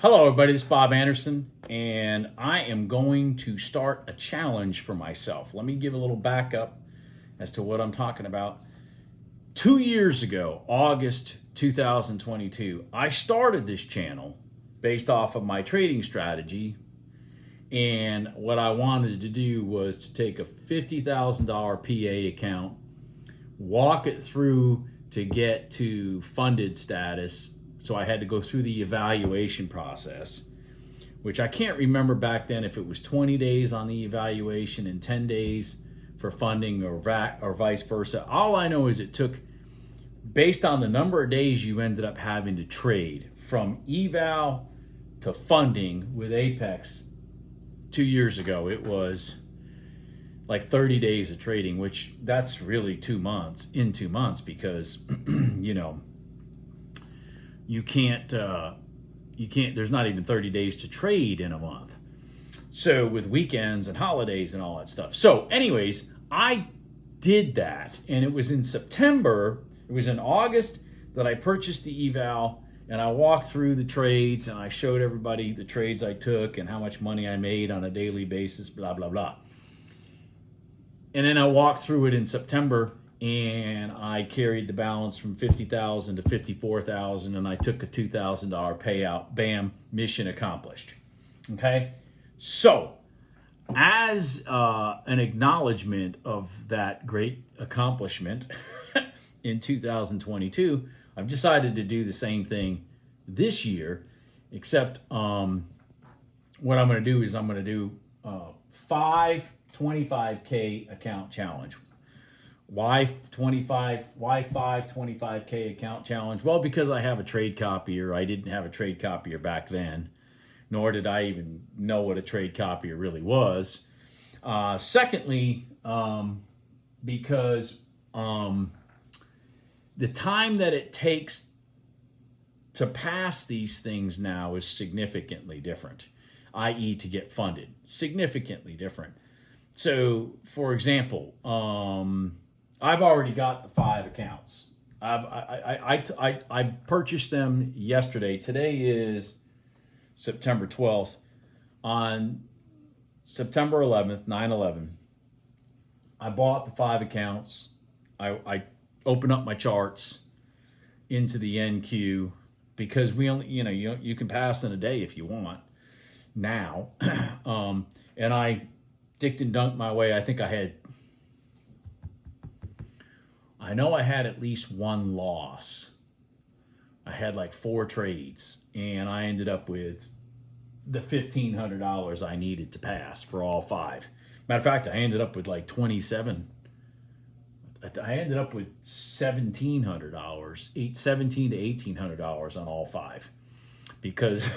Hello, everybody. This is Bob Anderson, and I am going to start a challenge for myself. Let me give a little backup as to what I'm talking about. 2 years ago, August 2022, I started this channel based off of my trading strategy, and what I wanted to do was to take a $50,000 PA account, walk it through to get to funded status. So I had to go through the evaluation process, which I can't remember back then if it was 20 days on the evaluation and 10 days for funding or vice versa. All I know is it took, based on the number of days you ended up having to trade from eval to funding with Apex 2 years ago, it was like 30 days of trading, which that's really 2 months, because, you can't, there's not even 30 days to trade in a month. So with weekends and holidays and all that stuff. So anyways, I did that, and it was in September, it was in August that I purchased the eval, and I walked through the trades and I showed everybody the trades I took and how much money I made on a daily basis, blah, blah, blah. And then I walked through it in September, and I carried the balance from 50,000 to 54,000, and I took a $2,000 payout. Bam, mission accomplished. Okay, so as an acknowledgement of that great accomplishment in 2022, I've decided to do the same thing this year, except what I'm going to do is I'm going to do 5 25K account challenge. Why 5 25K account challenge? Well, because I have a trade copier. I didn't have a trade copier back then, nor did I even know what a trade copier really was. Secondly, because the time that it takes to pass these things now is significantly different, i.e. to get funded, significantly different. So, for example, I've already got the 5 accounts. I purchased them yesterday. Today is September 12th. On September 11th, 9/11, I bought the 5 accounts. I opened up my charts into the NQ because we only, you can pass in a day if you want now. And I dicked and dunked my way. I know I had at least one loss. I had like 4 trades, and I ended up with the $1,500 I needed to pass for all 5. Matter of fact, I ended up with like 27. I ended up with $1,700, $1,700 to $1,800 on all 5, because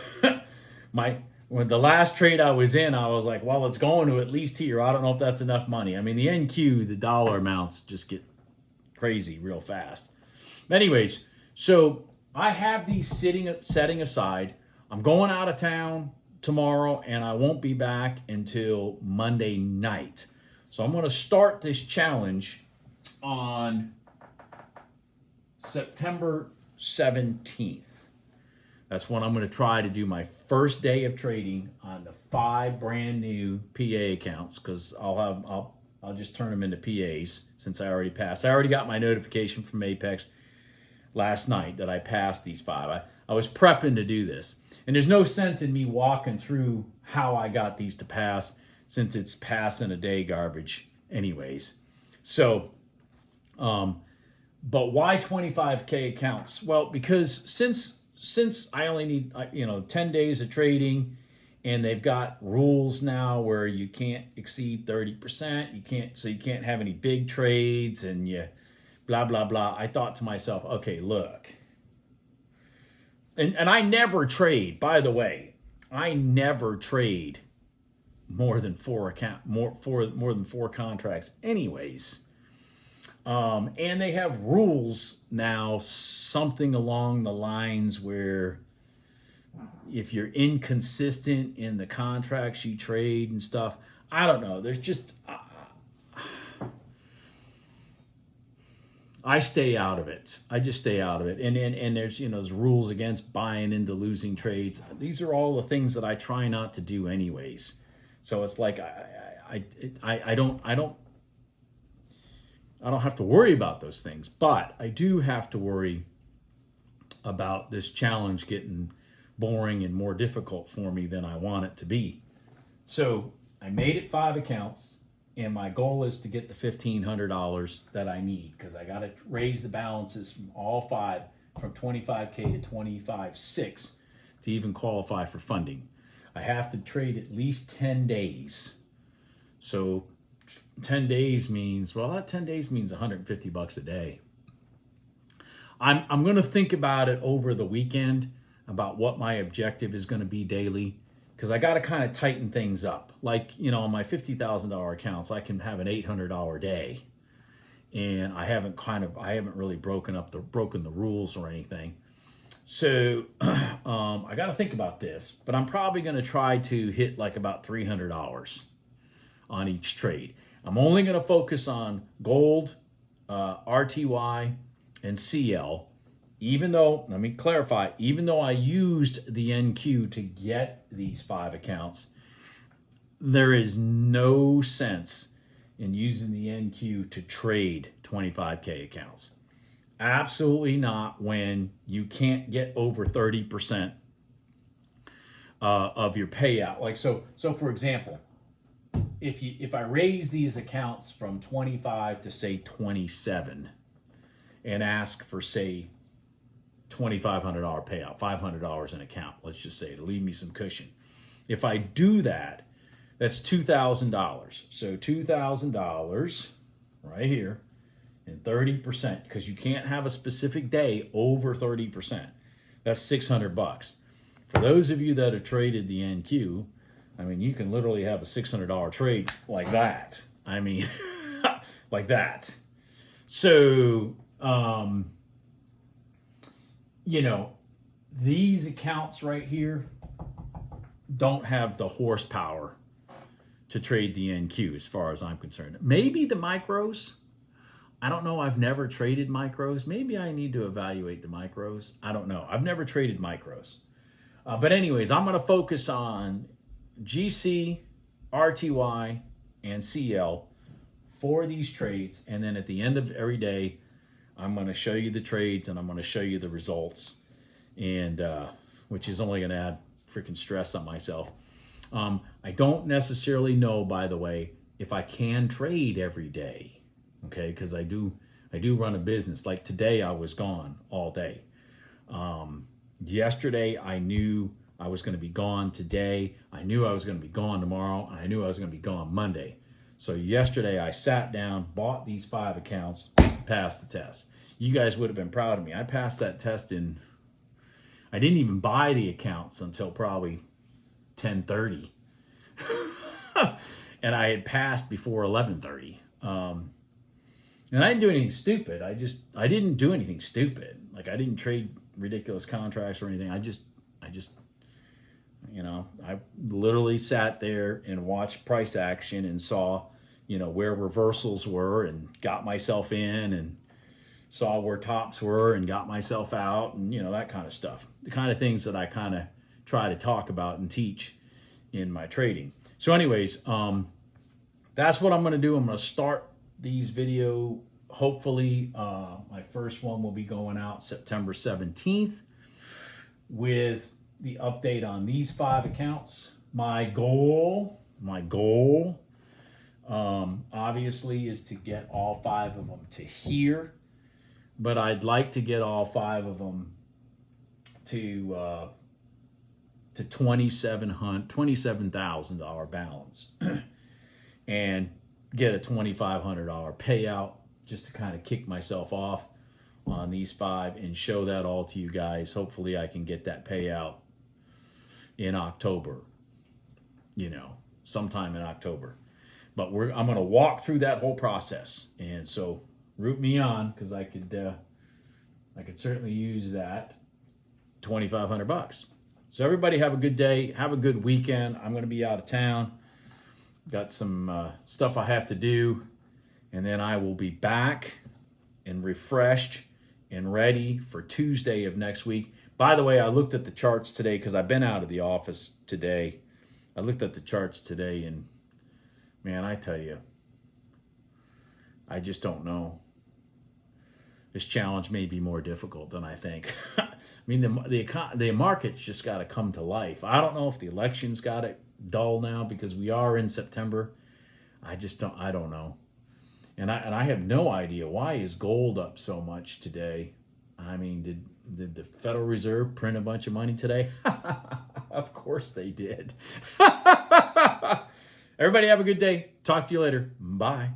when the last trade I was in, I was like, well, it's going to at least here. I don't know if that's enough money. I mean, the NQ, the dollar amounts just get crazy real fast. Anyways, so I have these setting aside. I'm going out of town tomorrow, and I won't be back until Monday night. So I'm going to start this challenge on September 17th. That's when I'm going to try to do my first day of trading on the 5 brand new PA accounts, because I'll just turn them into PAs since I already passed. I already got my notification from Apex last night that I passed these 5. I was prepping to do this. And there's no sense in me walking through how I got these to pass, since it's pass in a day garbage anyways. So, but why 25K accounts? Well, because since I only need 10 days of trading, and they've got rules now where you can't exceed 30%. You can't have any big trades, and you blah blah blah. I thought to myself, okay, look. And I never trade, by the way. I never trade more than 4 contracts anyways. And they have rules now, something along the lines where if you're inconsistent in the contracts you trade and stuff, I don't know. There's just, I stay out of it. I just stay out of it. And there's, you know, there's rules against buying into losing trades. These are all the things that I try not to do anyways. So it's like I don't have to worry about those things, but I do have to worry about this challenge getting boring and more difficult for me than I want it to be. So I made it 5 accounts. And my goal is to get the $1,500 that I need, because I got to raise the balances from all 5 from 25K to 25.6 to even qualify for funding. I have to trade at least 10 days. So 10 days means, well, that 10 days means $150 a day. I'm going to think about it over the weekend about what my objective is going to be daily, because I got to kind of tighten things up. Like, you know, on my $50,000 accounts, I can have an $800 day, and I haven't really broken the rules or anything. So I got to think about this, but I'm probably going to try to hit like about $300 on each trade. I'm only going to focus on gold, RTY, and CL. Even though, let me clarify, even though I used the NQ to get these 5 accounts, there is no sense in using the NQ to trade 25K accounts. Absolutely not when you can't get over 30% of your payout. Like so for example, if I raise these accounts from 25 to say 27 and ask for say $2,500 payout, $500 an account, let's just say, to leave me some cushion. If I do that, that's $2,000. So $2,000 right here, and 30%, because you can't have a specific day over 30%. That's $600. For those of you that have traded the NQ, I mean, you can literally have a $600 trade like that. I mean, like that. So, you know, these accounts right here don't have the horsepower to trade the NQ as far as I'm concerned. Maybe the micros. I don't know. I've never traded micros. Maybe I need to evaluate the micros. I don't know. I've never traded micros. But anyways, I'm going to focus on GC, RTY, and CL for these trades. And then at the end of every day, I'm going to show you the trades and I'm going to show you the results, and which is only going to add freaking stress on myself. I don't necessarily know, by the way, if I can trade every day, okay? Because I do run a business. Like today, I was gone all day. Yesterday, I knew I was going to be gone today. I knew I was going to be gone tomorrow, and I knew I was going to be gone Monday. So yesterday, I sat down, bought these 5 accounts, passed the test. You guys would have been proud of me. I passed that test I didn't even buy the accounts until probably 10:30. And I had passed before 11:30. And I didn't do anything stupid. I didn't do anything stupid. Like, I didn't trade ridiculous contracts or anything. I just, you know, I literally sat there and watched price action and saw, you know, where reversals were and got myself in, and saw where tops were and got myself out, and, you know, that kind of stuff. The kind of things that I kind of try to talk about and teach in my trading. So anyways, that's what I'm going to do. I'm going to start these video. Hopefully, my first one will be going out September 17th with the update on these 5 accounts. My goal, obviously, is to get all 5 of them to here, but I'd like to get all 5 of them to $27,000 balance and get a $2,500 payout, just to kind of kick myself off on these 5 and show that all to you guys. Hopefully I can get that payout in October, you know, sometime in October. But I'm going to walk through that whole process, and so root me on, because I could certainly use that $2,500. So everybody have a good day, have a good weekend. I'm going to be out of town, got some stuff I have to do, and then I will be back and refreshed and ready for Tuesday of next week. By the way, I looked at the charts today because I've been out of the office today. I looked at the charts today, and man, I tell you, I just don't know. This challenge may be more difficult than I think. I mean, the market's just got to come to life. I don't know if the election's got it dull now because we are in September. I don't know. And I have no idea why is gold up so much today. I mean, did the Federal Reserve print a bunch of money today? Of course they did. Everybody have a good day. Talk to you later. Bye.